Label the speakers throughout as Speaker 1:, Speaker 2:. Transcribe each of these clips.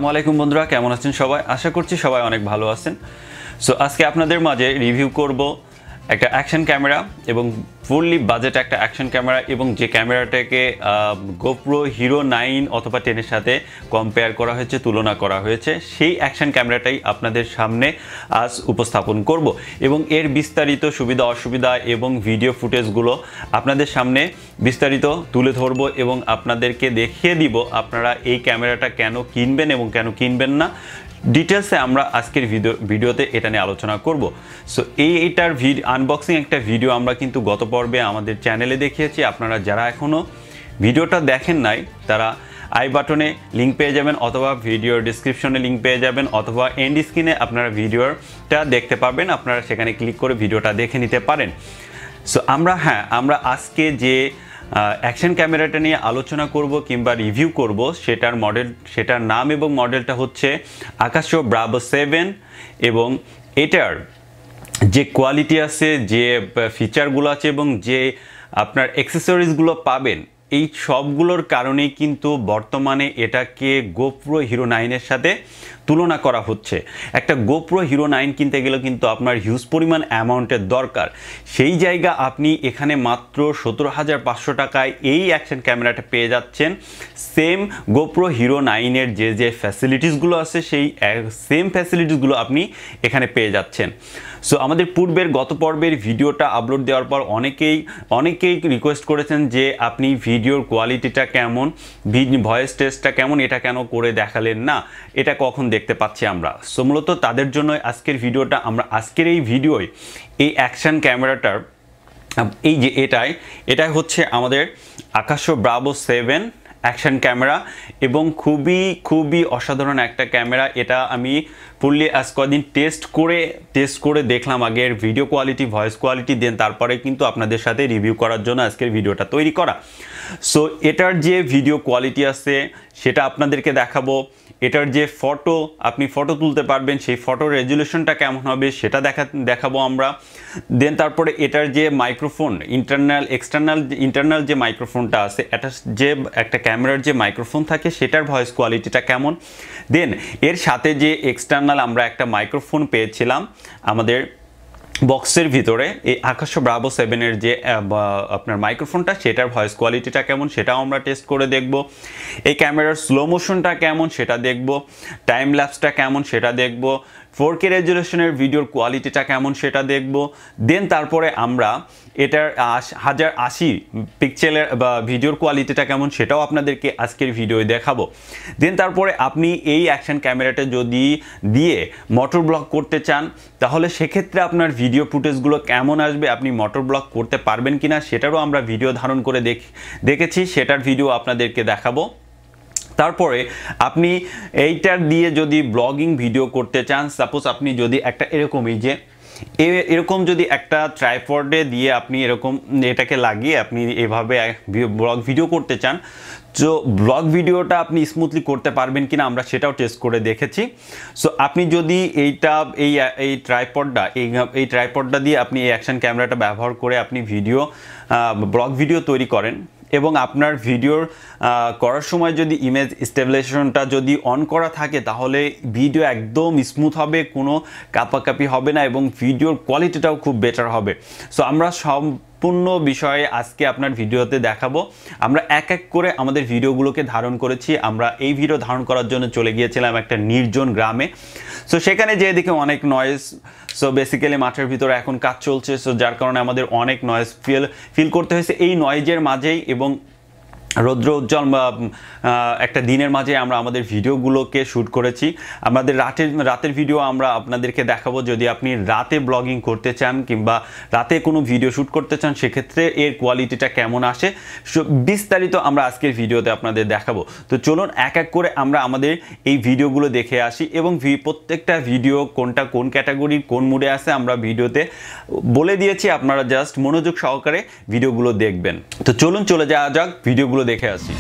Speaker 1: আসসালামু আলাইকুম বন্ধুরা, কেমন আছেন সবাই? আশা করছি সবাই অনেক ভালো আছেন। সো আজকে আপনাদের মাঝে রিভিউ করব একটা অ্যাকশন ক্যামেরা এবং ফুললি বাজেট একটা অ্যাকশন ক্যামেরা, এবং যে ক্যামেরাটাকে গোপ্রো হিরো 9 অথবা 10 এর সাথে কম্পেয়ার করা হয়েছে, তুলনা করা হয়েছে, সেই অ্যাকশন ক্যামেরাটাই আপনাদের সামনে আজ উপস্থাপন করব এবং এর বিস্তারিত সুবিধা অসুবিধা এবং ভিডিও ফুটেজগুলো আপনাদের সামনে বিস্তারিত তুলে ধরবো এবং আপনাদেরকে দেখিয়ে দিব আপনারা এই ক্যামেরাটা কেন কিনবেন এবং কেন কিনবেন না। ডিটেলসে আমরা আজকের ভিডিওতে এটা নিয়ে আলোচনা করব। সো এইটার আনবক্সিং একটা ভিডিও আমরা কিন্তু গত পর্বে আমাদের চ্যানেলে দেখিয়েছি। আপনারা যারা এখনও ভিডিওটা দেখেন নাই তারা আই বাটনে লিঙ্ক পেয়ে যাবেন, অথবা ভিডিওর ডিসক্রিপশনে লিঙ্ক পেয়ে যাবেন, অথবা এন্ড স্ক্রিনে আপনারা ভিডিওটা দেখতে পাবেন। আপনারা সেখানে ক্লিক করে ভিডিওটা দেখে নিতে পারেন। সো আমরা আজকে যে অ্যাকশন ক্যামেরাটা নিয়ে আলোচনা করব কিংবা রিভিউ করব সেটার নাম এবং মডেলটা হচ্ছে আকাশো ব্রাভো 7, এবং এটার যে কোয়ালিটি আছে, যে ফিচারগুলো আছে এবং যে আপনার অ্যাক্সেসরিজগুলো পাবেন, এই সবগুলোর কারণেই কিন্তু বর্তমানে এটাকে গোপ্রো হিরো 9 এর সাথে তুলনা করা হচ্ছে। একটা গোপ্রো হিরো 9 কিনতে গেলে কিন্তু আপনার হিউজ পরিমাণ অ্যামাউন্টের দরকার। সেই জায়গা আপনি এখানে মাত্র 17,500 টাকায় এই অ্যাকশন ক্যামেরাটা পেয়ে যাচ্ছেন। সেম গোপ্রো হিরো 9 এর যে ফ্যাসিলিটিসগুলো আছে সেই সেম ফ্যাসিলিটিসগুলো আপনি এখানে পেয়ে যাচ্ছেন। সো আমাদের পূর্বের গত পর্বের ভিডিওটা আপলোড দেওয়ার পর অনেকেই রিকোয়েস্ট করেছেন যে আপনি ভিডিওর কোয়ালিটিটা কেমন, ভয়েস টেস্টটা কেমন, এটা কেন করে দেখালেন না, এটা কখন দেখতে পাচ্ছি আমরা। সো মূলত তাদের জন্য আজকের ভিডিওটা। আমরা আজকের এই ভিডিওয় এই অ্যাকশন ক্যামেরাটার এই যে এটাই হচ্ছে আমাদের আকাশো ব্রাভো 7 অ্যাকশন ক্যামেরা, এবং খুবই অসাধারণ একটা ক্যামেরা। এটা আমি ফুললি আজ কদিন টেস্ট করে দেখলাম, আগের ভিডিও কোয়ালিটি, ভয়েস কোয়ালিটি, দেন তারপরে কিন্তু আপনাদের সাথে রিভিউ করার জন্য আজকের ভিডিওটা তৈরি করা। সো এটার যে ভিডিও কোয়ালিটি আছে সেটা আপনাদেরকে দেখাবো। এটার যে আপনি ফটো তুলতে পারবেন, সেই ফটো রেজুলেশনটা কেমন হবে সেটা দেখাবো আমরা। দেন তারপরে এটার যে মাইক্রোফোন, ইন্টারনাল যে মাইক্রোফোনটা আছে, এটা যে একটা ক্যামেরার যে মাইক্রোফোন থাকে সেটার ভয়েস কোয়ালিটিটা কেমন। দেন এর সাথে যে এক্সটার্নাল আমরা একটা মাইক্রোফোন পেয়েছিলাম আমাদের বক্সের ভিতরে, এই আকাশো ব্রাভো 7 এর যে আপনার মাইক্রোফোনটা, সেটার ভয়েস কোয়ালিটিটা কেমন সেটাও আমরা টেস্ট করে দেখব। এই ক্যামেরার স্লো মোশনটা কেমন সেটা দেখব, টাইম ল্যাপসটা কেমন সেটা দেখব, 4K রেজুলেশনের ভিডিওর কোয়ালিটিটা কেমন সেটা দেখব। দেন তারপরে আমরা এটার 1080 পিক্সেলের বা ভিডিওর কোয়ালিটিটা কেমন সেটাও আপনাদেরকে আজকের ভিডিওয় দেখাবো। দেন তারপরে আপনি এই অ্যাকশন ক্যামেরাটা যদি দিয়ে মোটর ব্লগ করতে চান, তাহলে সেক্ষেত্রে আপনার ভিডিও ফুটেজগুলো কেমন আসবে, আপনি মোটর ব্লগ করতে পারবেন কিনা সেটারও আমরা ভিডিও ধারণ করে দেখেছি, সেটার ভিডিও আপনাদেরকে দেখাবো। তারপরে আপনি এইটার দিয়ে যদি ব্লগিং ভিডিও করতে চান, সাপোজ আপনি যদি একটা এরকম যদি একটা ট্রাইপডে দিয়ে আপনি এটাকে লাগিয়ে আপনি এভাবে ব্লগ ভিডিও করতে চান, তো ব্লগ ভিডিওটা আপনি স্মুথলি করতে পারবেন কিনা আমরা সেটাও টেস্ট করে দেখেছি। সো আপনি যদি এই ট্রাইপডটা দিয়ে আপনি এই অ্যাকশন ক্যামেরাটা ব্যবহার করে আপনি ব্লগ ভিডিও তৈরি করেন, এবং আপনার ভিডিওর করার সময় যদি ইমেজ স্টেবিলাইজেশনটা যদি অন করা থাকে, তাহলে ভিডিও একদম স্মুথ হবে, কোনো কাঁপাকাঁপি হবে না, এবং ভিডিওর কোয়ালিটিটাও খুব বেটার হবে। সো আমরা সম্পূর্ণ বিষয়ে আজকে আপনার ভিডিওতে দেখাবো। আমরা এক করে আমাদের ভিডিওগুলোকে ধারণ করেছি। আমরা এই ভিডিও ধারণ করার জন্য চলে গিয়েছিলাম একটা নির্জন গ্রামে। সো সেখানে যেদিকে অনেক নয়েজ, সো বেসিক্যালি মাঠের ভিতরে এখন কাজ চলছে, সো যার কারণে আমাদের অনেক নয়েজ ফিল করতে হয়েছে। এই নয়েজের মাঝেই এবং রৌদ্র উজ্জ্বল একটা দিনের মাঝে আমরা আমাদের ভিডিওগুলোকে শ্যুট করেছি। আমাদের রাতের ভিডিও আমরা আপনাদেরকে দেখাবো। যদি আপনি রাতে ব্লগিং করতে চান কিংবা রাতে কোনো ভিডিও শ্যুট করতে চান, সেক্ষেত্রে এর কোয়ালিটিটা কেমন আসে বিস্তারিত আমরা আজকের ভিডিওতে আপনাদের দেখাবো। তো চলুন এক করে আমরা আমাদের এই ভিডিওগুলো দেখে আসি, এবং প্রত্যেকটা ভিডিও কোনটা কোন ক্যাটাগরির কোন মুডে আছে আমরা ভিডিওতে বলে দিয়েছি। আপনারা জাস্ট মনোযোগ সহকারে ভিডিওগুলো দেখবেন। তো চলুন চলে যাওয়া যাক, ভিডিওগুলো দেখে আসি।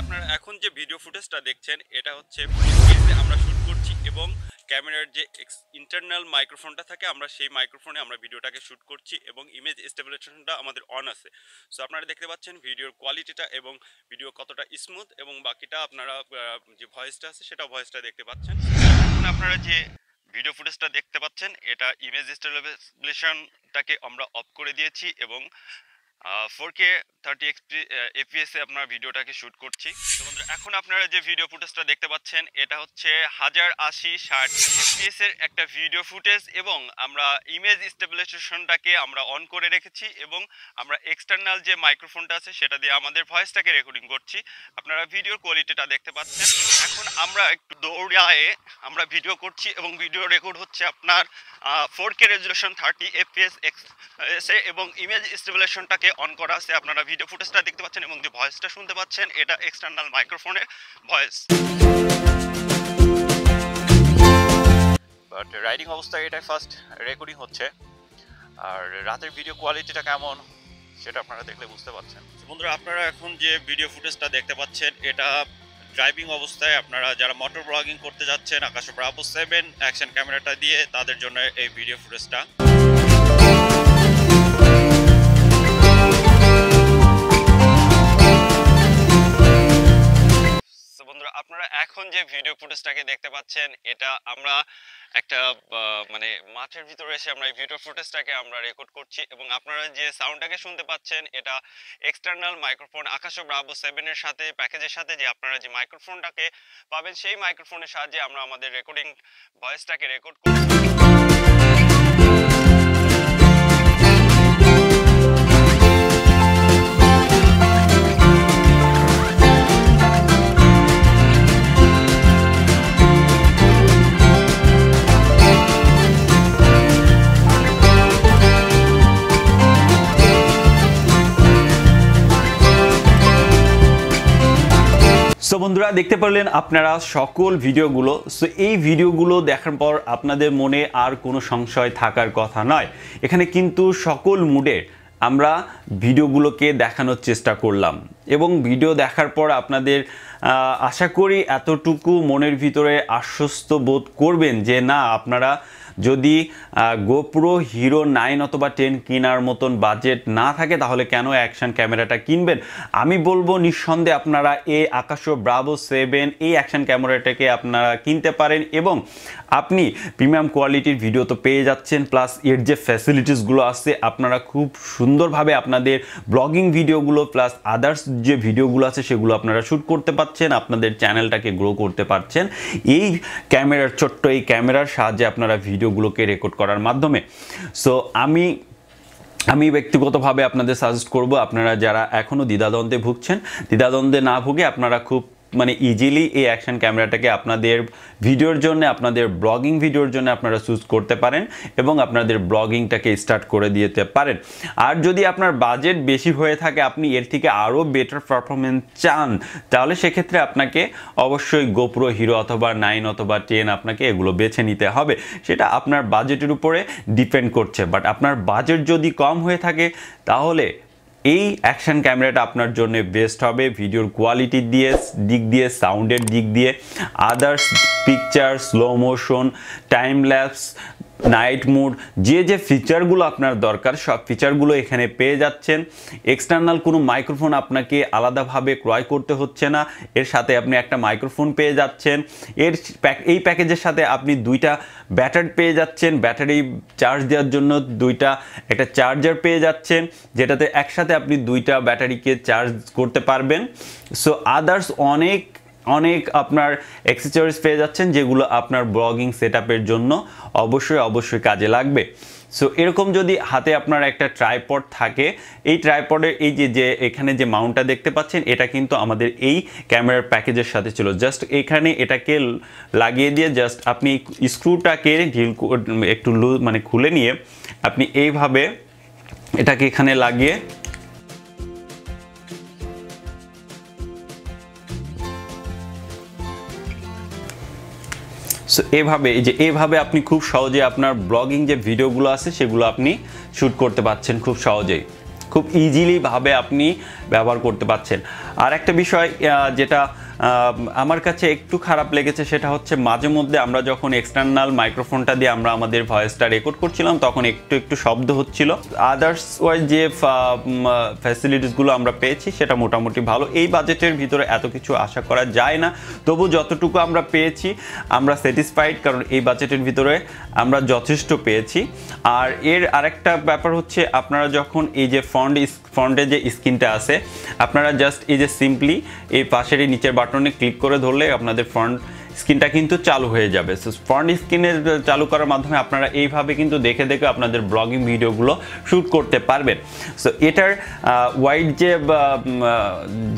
Speaker 1: আপনারা এখন যে ভিডিও ফুটেজটা দেখছেন, এটা হচ্ছে আমরা শুট করছি এবং ক্যামেরার যে ইন্টারনাল মাইক্রোফোনটা থাকে আমরা সেই মাইক্রোফোনে আমরা ভিডিওটাকে শ্যুট করছি এবং ইমেজ স্টেবিলাইজেশনটা আমাদের অন আছে। সো আপনারা দেখতে পাচ্ছেন ভিডিওর কোয়ালিটিটা এবং ভিডিও কতটা স্মুথ, এবং বাকিটা আপনারা যে ভয়েসটা আছে সেটা ভয়েসটা দেখতে পাচ্ছেন। এখন আপনারা যে ভিডিও ফুটেজটা দেখতে পাচ্ছেন এটা ইমেজ স্টেবিলাইজেশনটাকে আমরা অফ করে দিয়েছি এবং 4K 30 FPS এ আপনার ভিডিওটাকে শ্যুট করছি। তো বন্ধুরা এখন আপনারা যে ভিডিও ফুটেজটা দেখতে পাচ্ছেন এটা হচ্ছে 1080-60 FPS এর একটা ভিডিও ফুটেজ, এবং আমরা ইমেজ স্টেবিলাইজেশনটাকে আমরা অন করে রেখেছি এবং আমরা এক্সটার্নাল যে মাইক্রোফোনটা আছে সেটা দিয়ে আমাদের ভয়েসটাকে রেকর্ডিং করছি। আপনারা ভিডিওর কোয়ালিটিটা দেখতে পাচ্ছেন। এখন আমরা একটু দৌড়ায়ে আমরা ভিডিও করছি এবং ভিডিও রেকর্ড হচ্ছে আপনার 4K রেজুলেশন 30 FPS এবং ইমেজ স্টেবিলাইজেশনটাকে অন করা আছে। আপনারা ভিডিও ফুটেজটা দেখতে পাচ্ছেন এবং যে ভয়েসটা শুনতে পাচ্ছেন এটা এক্সটার্নাল মাইক্রোফোনের ভয়েস। বাট রাইডিং অবস্থায় এটা ফার্স্ট রেকর্ডিং হচ্ছে, আর রাতের ভিডিও কোয়ালিটিটা কেমন সেটা আপনারা দেখলে বুঝতে পারছেন। বন্ধুরা আপনারা এখন যে ভিডিও ফুটেজটা দেখতে পাচ্ছেন এটা ড্রাইভিং অবস্থায় আপনারা যারা মোটর ব্লগিং করতে যাচ্ছেন আকাশো ব্রাভো 7 অ্যাকশন ক্যামেরাটা দিয়ে তাদের জন্য এই ভিডিও ফুটেজটা। বন্ধুরা আপনারা এখন যে ভিডিও ফুটেজটাকে দেখতে পাচ্ছেন এটা আমরা একটা মানে মাঠের ভিতরে এসে আমরা এই ভিডিও ফুটেজটাকে আমরা রেকর্ড করছি, এবং আপনারা যে সাউন্ডটাকে শুনতে পাচ্ছেন এটা এক্সটার্নাল মাইক্রোফোন আকাশো ব্রাভো 7 এর সাথে প্যাকেজের সাথে যে আপনারা যে মাইক্রোফোনটাকে পাবেন সেই মাইক্রোফোনের সাহায্যে আমরা আমাদের রেকর্ডিং ভয়েসটাকে রেকর্ড করছি। সো বন্ধুরা দেখতে পারলেন আপনারা সকল ভিডিওগুলো। সো এই ভিডিওগুলো দেখার পর আপনাদের মনে আর কোনো সংশয় থাকার কথা নয়, এখানে কিন্তু সকল মুডে আমরা ভিডিওগুলোকে দেখানোর চেষ্টা করলাম, এবং ভিডিও দেখার পর আপনাদের আশা করি এতটুকু মনের ভিতরে আশ্বস্ত বোধ করবেন যে না, আপনারা যদি গোপ্রো হিরো 9 অথবা 10 কেনার মতন বাজেট না থাকে তাহলে কেন অ্যাকশন ক্যামেরাটা কিনবেন। আমি বলবো নিঃসন্দেহে আপনারা এই আকাশো ব্রাভো 7 এই অ্যাকশন ক্যামেরাটাকে আপনারা কিনতে পারেন, এবং আপনি প্রিমিয়াম কোয়ালিটির ভিডিও তো পেয়ে যাচ্ছেন, প্লাস এর যে ফ্যাসিলিটিসগুলো আছে আপনারা খুব সুন্দরভাবে আপনাদের ব্লগিং ভিডিওগুলো প্লাস আদার্স যে ভিডিওগুলো আছে সেগুলো আপনারা শ্যুট করতে পারছেন, আপনাদের চ্যানেলটাকে গ্রো করতে পারছেন এই ক্যামেরার ছোট্ট এই ক্যামেরার সাহায্যে আপনারা ভিডিওগুলোকে রেকর্ড করার মাধ্যমে। সো আমি ব্যক্তিগতভাবে আপনাদের সাজেস্ট করব আপনারা যারা এখনও দ্বিধাদ্বন্দ্বে ভুগছেন, দ্বিধাদ্বন্দ্বে না ভুগে আপনারা খুব মানে ইজিলি এই অ্যাকশন ক্যামেরাটাকে আপনাদের ভিডিওর জন্য, আপনাদের ব্লগিং ভিডিওর জন্য আপনারা চুজ করতে পারেন এবং আপনাদের ব্লগিংটাকে স্টার্ট করে দিতে পারেন। আর যদি আপনার বাজেট বেশি হয়ে থাকে, আপনি এর থেকে আরও বেটার পারফরমেন্স চান, তাহলে সেক্ষেত্রে আপনাকে অবশ্যই গোপ্রো হিরো অথবা 9 অথবা 10 আপনাকে এগুলো বেছে নিতে হবে। সেটা আপনার বাজেটের উপরে ডিপেন্ড করছে। বাট আপনার বাজেট যদি কম হয়ে থাকে তাহলে এই অ্যাকশন ক্যামেরাটা আপনার জন্য বেস্ট হবে ভিডিওর কোয়ালিটির দিক দিয়ে, সাউন্ডের দিক দিয়ে, others picture, slow motion, time lapse, night mode, যে ফিচারগুলো আপনার দরকার সব ফিচারগুলো এখানে পেয়ে যাচ্ছেন। এক্সটার্নাল কোনো মাইক্রোফোন আপনাকে আলাদাভাবে ক্রয় করতে হচ্ছে না, এর সাথে আপনি একটা মাইক্রোফোন পেয়ে যাচ্ছেন। এই প্যাকেজের সাথে আপনি 2টা ব্যাটারি পেয়ে যাচ্ছেন, ব্যাটারি চার্জ দেওয়ার জন্য একটা চার্জার পেয়ে যাচ্ছেন, যেটাতে একসাথে আপনি 2টা ব্যাটারিকে চার্জ করতে পারবেন। সো আদার্স অনেক আপনার অ্যাক্সেসরিজ পেয়ে যাচ্ছেন যেগুলো আপনার ব্লগিং সেটআপের জন্য অবশ্যই কাজে লাগবে। সো এরকম যদি হাতে আপনার একটা ট্রাইপড থাকে, এই ট্রাইপডের এই যে এখানে যে মাউন্টটা দেখতে পাচ্ছেন এটা কিন্তু আমাদের এই ক্যামেরার প্যাকেজের সাথে ছিল। জাস্ট এখানে এটাকে লাগিয়ে দিয়ে জাস্ট আপনি স্ক্রুটাকে একটু মানে খুলে নিয়ে আপনি এইভাবে এটাকে এখানে লাগিয়ে সো এইভাবে আপনি খুব সহজে আপনার ব্লগিং যে ভিডিওগুলো আছে সেগুলো আপনি শ্যুট করতে পারছেন, খুব সহজেই, খুব ইজিলি ভাবে আপনি ব্যবহার করতে পারছেন। আর একটা বিষয় যেটা আমার কাছে একটু খারাপ লেগেছে সেটা হচ্ছে মাঝে মধ্যে আমরা যখন এক্সটার্নাল মাইক্রোফোনটা দিয়ে আমরা আমাদের ভয়েসটা রেকর্ড করছিলাম তখন একটু একটু শব্দ হচ্ছিল। আদার্স ওয়াইজ যে ফ্যাসিলিটিসগুলো আমরা পেয়েছি সেটা মোটামুটি ভালো। এই বাজেটের ভিতরে এত কিছু আশা করা যায় না, তবু যতটুকু আমরা পেয়েছি আমরা স্যাটিসফাইড, কারণ এই বাজেটের ভিতরে আমরা যথেষ্ট পেয়েছি। আর এর আরেকটা ব্যাপার হচ্ছে আপনারা যখন এই যে ফ্রন্টে যে স্ক্রিনটা আছে আপনারা জাস্ট এই যে সিম্পলি এই পাশের এই নিচের বাটনে ক্লিক করে ধরলে আপনাদের ফ্রন্ট স্ক্রিনটা কিন্তু চালু হয়ে যাবে। সো ফ্রন্ট স্ক্রিনে চালু করার মাধ্যমে আপনারা এইভাবে কিন্তু দেখে দেখে আপনাদের ব্লগিং ভিডিওগুলো শ্যুট করতে পারবেন। সো এটার ওয়াইড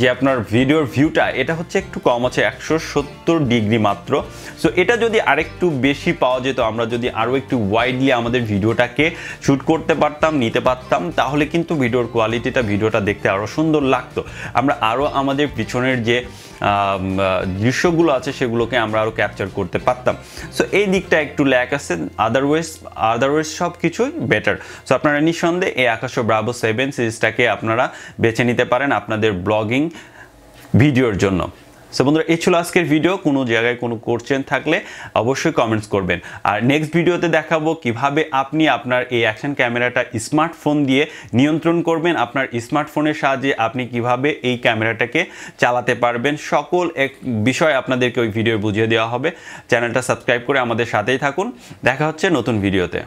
Speaker 1: যে আপনার ভিডিওর ভিউটা এটা হচ্ছে একটু কম আছে, 170 ডিগ্রি মাত্র। সো এটা যদি আরেকটু বেশি পাওয়া যেত, আমরা যদি আরও একটু ওয়াইডলি আমাদের ভিডিওটাকে শ্যুট করতে পারতাম, নিতে পারতাম, তাহলে কিন্তু ভিডিওর ভিডিওটা দেখতে আরও সুন্দর লাগতো। আমরা আরও আমাদের পিছনের যে দৃশ্যগুলো আছে সেগুলোকে আমরা আরও ক্যাপচার করতে পারতাম। সো এই দিকটা একটু ল্যাক আছে, আদারওয়াইজ সব কিছুই বেটার। সো আপনারা নিঃসন্দেহে এই আকাশো ব্রাভো 7 সিরিজটাকে আপনারা বেছে নিতে পারেন আপনাদের ব্লগিং ভিডিওর জন্য। সো বন্ধুরা, এই ছিল আজকের ভিডিও। কোনো জায়গায় কোনো কোশ্চেন থাকলে অবশ্যই কমেন্টস করবেন। আর নেক্সট ভিডিওতে দেখাবো কিভাবে আপনি আপনার এই অ্যাকশন ক্যামেরাটা স্মার্টফোন দিয়ে নিয়ন্ত্রণ করবেন, আপনার স্মার্টফোনের সাহায্যে আপনি কিভাবে এই ক্যামেরাটাকে চালাতে পারবেন। সকল এক বিষয় আপনাদেরকে ওই ভিডিও বুঝিয়ে দেওয়া হবে। চ্যানেলটা সাবস্ক্রাইব করে আমাদের সাথেই থাকুন। দেখা হচ্ছে নতুন ভিডিওতে।